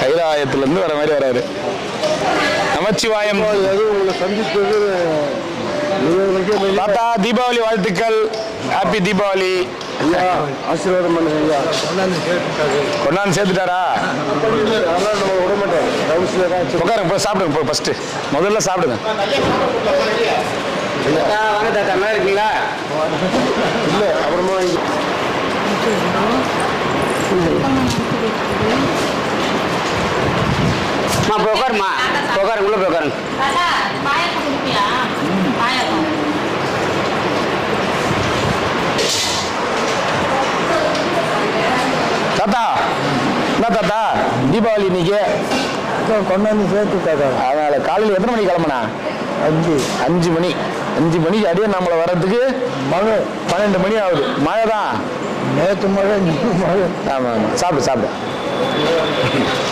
கைலாயத்திலிருந்து வர மாதிரி வராரு. நமச்சிவாயம். உங்களை சந்தித்தது தாத்தா, தீபாவளி வாழ்த்துக்கள். ஹாப்பி தீபாவளி. ஆசீர்வாதம் பண்ணுங்க ஐயா. கொண்டாந்து சேர்த்துட்டாரா? விட மாட்டேன். உட்காருங்க, போய் சாப்பிடுங்க. ஃபர்ஸ்ட் முதல்ல சாப்பிடுங்க. வாங்க தாத்தா, நல்லா இருக்கீங்களா? இல்லை, அப்புறமா போய் உட்காருமா, உட்காருங்க, உள்ள போய் உட்காருங்க. தாத்தா, என்ன தாத்தா தீபாவளி இன்னைக்கு கொண்டாந்து சேர்த்துட்டாங்க. அதனால காலையில் எத்தனை மணிக்கு கிளம்புனா? 5 மணி. 5 மணிக்கு அடியே நம்மளை வர்றதுக்கு மழை 12 மணி ஆகுது. மழை தான். நேற்று மழை, ஆமாம், சாப்பிடு சாப்பிடு.